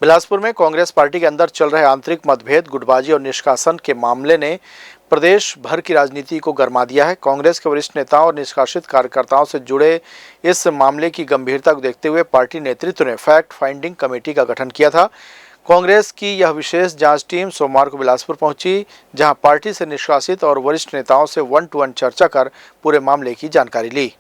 बिलासपुर में कांग्रेस पार्टी के अंदर चल रहे आंतरिक मतभेद, गुटबाजी और निष्कासन के मामले ने प्रदेश भर की राजनीति को गरमा दिया है। कांग्रेस के वरिष्ठ नेताओं और निष्कासित कार्यकर्ताओं से जुड़े इस मामले की गंभीरता को देखते हुए पार्टी नेतृत्व ने फैक्ट फाइंडिंग कमेटी का गठन किया था। कांग्रेस की यह विशेष जांच टीम सोमवार को बिलासपुर पहुंची, जहां पार्टी से निष्कासित और वरिष्ठ नेताओं से 1-to-1 चर्चा कर पूरे मामले की जानकारी ली।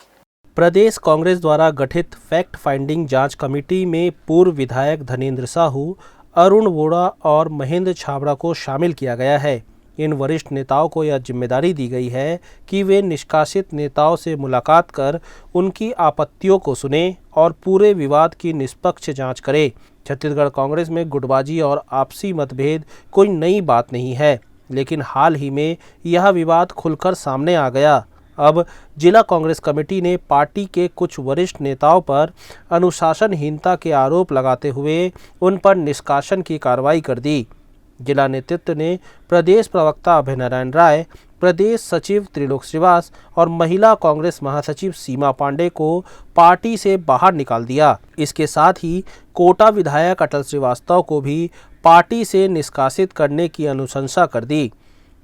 प्रदेश कांग्रेस द्वारा गठित फैक्ट फाइंडिंग जांच कमेटी में पूर्व विधायक धनेंद्र साहू, अरुण वोरा और महेंद्र छाबड़ा को शामिल किया गया है। इन वरिष्ठ नेताओं को यह जिम्मेदारी दी गई है कि वे निष्कासित नेताओं से मुलाकात कर उनकी आपत्तियों को सुने और पूरे विवाद की निष्पक्ष जांच करें। छत्तीसगढ़ कांग्रेस में गुटबाजी और आपसी मतभेद कोई नई बात नहीं है, लेकिन हाल ही में यह विवाद खुलकर सामने आ गया। अब जिला कांग्रेस कमेटी ने पार्टी के कुछ वरिष्ठ नेताओं पर अनुशासनहीनता के आरोप लगाते हुए उन पर निष्कासन की कार्रवाई कर दी। जिला नेतृत्व ने प्रदेश प्रवक्ता अभय नारायण राय, प्रदेश सचिव त्रिलोक श्रीवास और महिला कांग्रेस महासचिव सीमा पांडे को पार्टी से बाहर निकाल दिया। इसके साथ ही कोटा विधायक अटल श्रीवास्तव को भी पार्टी से निष्कासित करने की अनुशंसा कर दी।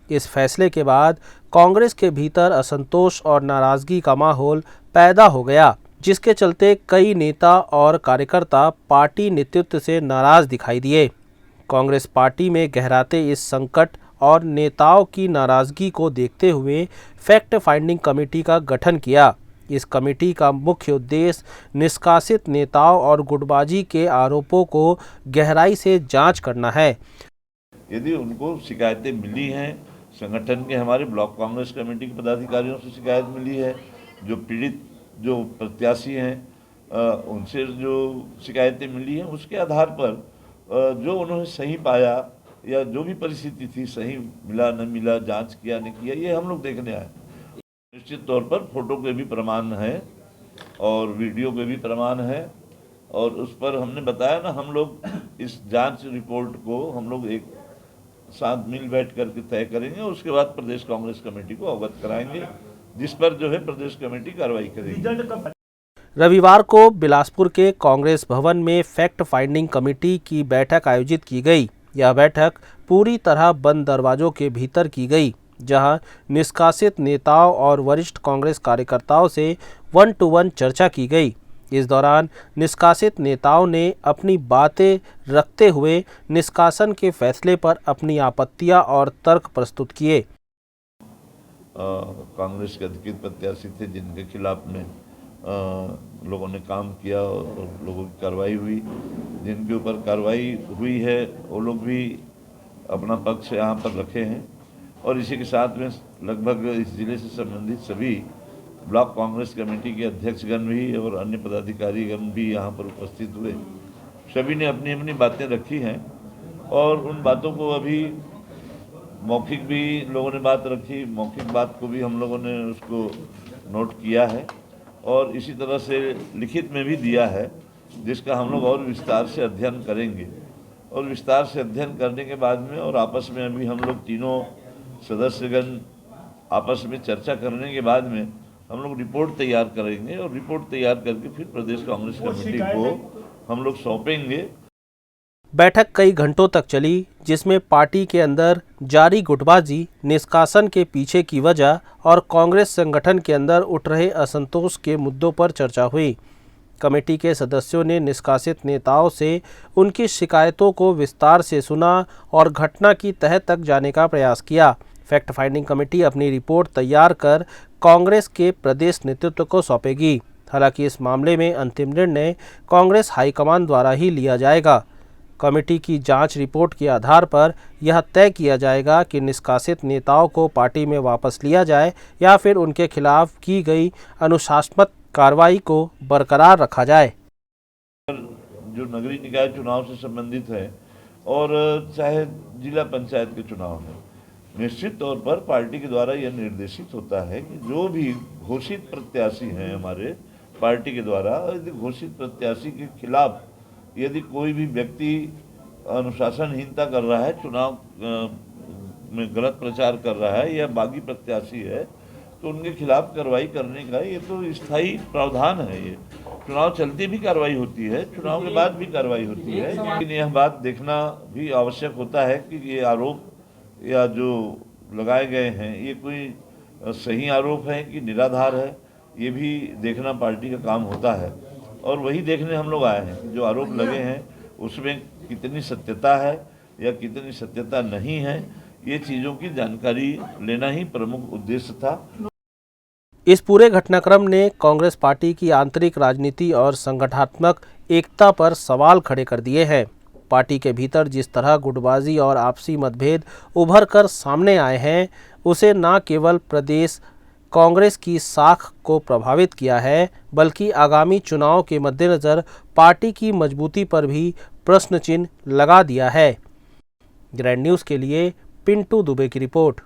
इस फैसले के बाद कांग्रेस के भीतर असंतोष और नाराजगी का माहौल पैदा हो गया, जिसके चलते कई नेता और कार्यकर्ता पार्टी नेतृत्व से नाराज दिखाई दिए। कांग्रेस पार्टी में गहराते इस संकट और नेताओं की नाराजगी को देखते हुए फैक्ट फाइंडिंग कमेटी का गठन किया। इस कमेटी का मुख्य उद्देश्य निष्कासित नेताओं और गुटबाजी के आरोपों को गहराई से जांच करना है। यदि उनको शिकायतें मिली हैं, संगठन के हमारे ब्लॉक कांग्रेस कमेटी के पदाधिकारियों से शिकायत मिली है, जो पीड़ित जो प्रत्याशी हैं उनसे जो शिकायतें मिली हैं, उसके आधार पर जो उन्होंने सही पाया या जो भी परिस्थिति थी, सही मिला न मिला, जांच किया नहीं किया, ये हम लोग देखने आए। निश्चित तौर पर फोटो के भी प्रमाण है और वीडियो के भी प्रमाण है, और उस पर हमने बताया ना, हम लोग इस जांच रिपोर्ट को हम लोग एक साथ मिल बैठ करके तय करेंगे और उसके बाद प्रदेश कांग्रेस कमेटी को अवगत कराएंगे, जिस पर जो है प्रदेश कमेटी कार्रवाई करेगी। रविवार को बिलासपुर के कांग्रेस भवन में फैक्ट फाइंडिंग कमेटी की बैठक आयोजित की गई। यह बैठक पूरी तरह बंद दरवाजों के भीतर की गई, जहां निष्कासित नेताओं और वरिष्ठ कांग्रेस कार्यकर्ताओं से 1-to-1 चर्चा की गई। इस दौरान निष्कासित नेताओं ने अपनी बातें रखते हुए निष्कासन के फैसले पर अपनी आपत्तियां और तर्क प्रस्तुत किए। कांग्रेस के अधिकृत प्रत्याशी थे जिनके खिलाफ में लोगों ने काम किया और लोगों की कार्रवाई हुई, जिनके ऊपर कार्रवाई हुई है वो लोग भी अपना पक्ष यहाँ पर रखे हैं, और इसी के साथ में लगभग इस जिले से संबंधित सभी ब्लॉक कांग्रेस कमेटी के अध्यक्षगण भी और अन्य पदाधिकारीगण भी यहाँ पर उपस्थित हुए। सभी ने अपनी अपनी बातें रखी हैं और उन बातों को अभी मौखिक भी लोगों ने बात रखी, मौखिक बात को भी हम लोगों ने उसको नोट किया है और इसी तरह से लिखित में भी दिया है, जिसका हम लोग और विस्तार से अध्ययन करेंगे। और विस्तार से अध्ययन करने के बाद में और आपस में अभी हम लोग तीनों सदस्यगण आपस में चर्चा करने के बाद में हम लोग रिपोर्ट तैयार करेंगे और रिपोर्ट तैयार करके फिर प्रदेश कांग्रेस कमेटी को हम लोग सौंपेंगे। बैठक कई घंटों तक चली, जिसमें पार्टी के अंदर जारी गुटबाजी, निष्कासन के पीछे की वजह और कांग्रेस संगठन के अंदर उठ रहे असंतोष के मुद्दों पर चर्चा हुई। कमेटी के सदस्यों ने निष्कासित नेताओं से उनकी शिकायतों को विस्तार से सुना और घटना की तह तक जाने का प्रयास किया। फैक्ट फाइंडिंग कमेटी अपनी रिपोर्ट तैयार कर कांग्रेस के प्रदेश नेतृत्व को सौंपेगी। हालांकि इस मामले में अंतिम निर्णय कांग्रेस हाईकमान द्वारा ही लिया जाएगा। कमेटी की जांच रिपोर्ट के आधार पर यह तय किया जाएगा कि निष्कासित नेताओं को पार्टी में वापस लिया जाए या फिर उनके खिलाफ की गई अनुशासनात्मक कार्रवाई को बरकरार रखा जाए। जो नगरीय निकाय चुनाव से संबंधित है और चाहे जिला पंचायत के चुनाव में, निश्चित तौर पर पार्टी के द्वारा यह निर्देशित होता है कि जो भी घोषित प्रत्याशी हैं हमारे पार्टी के द्वारा, यदि घोषित प्रत्याशी के खिलाफ यदि कोई भी व्यक्ति अनुशासनहीनता कर रहा है, चुनाव में गलत प्रचार कर रहा है या बागी प्रत्याशी है, तो उनके खिलाफ कार्रवाई करने का ये तो स्थायी प्रावधान है। ये चुनाव चलते भी कार्रवाई होती है, चुनाव के बाद भी कार्रवाई होती है, लेकिन यह बात देखना भी आवश्यक होता है कि ये आरोप या जो लगाए गए हैं ये कोई सही आरोप है कि निराधार है, ये भी देखना पार्टी का काम होता है। और वही देखने हम लोग आए हैं कि जो आरोप लगे हैं उसमें कितनी सत्यता है या कितनी सत्यता नहीं है, ये चीज़ों की जानकारी लेना ही प्रमुख उद्देश्य था। इस पूरे घटनाक्रम ने कांग्रेस पार्टी की आंतरिक राजनीति और संगठनात्मक एकता पर सवाल खड़े कर दिए हैं। पार्टी के भीतर जिस तरह गुटबाजी और आपसी मतभेद उभर कर सामने आए हैं, उसे न केवल प्रदेश कांग्रेस की साख को प्रभावित किया है, बल्कि आगामी चुनाव के मद्देनज़र पार्टी की मजबूती पर भी प्रश्न चिन्ह लगा दिया है। ग्रैंड न्यूज़ के लिए पिंटू दुबे की रिपोर्ट।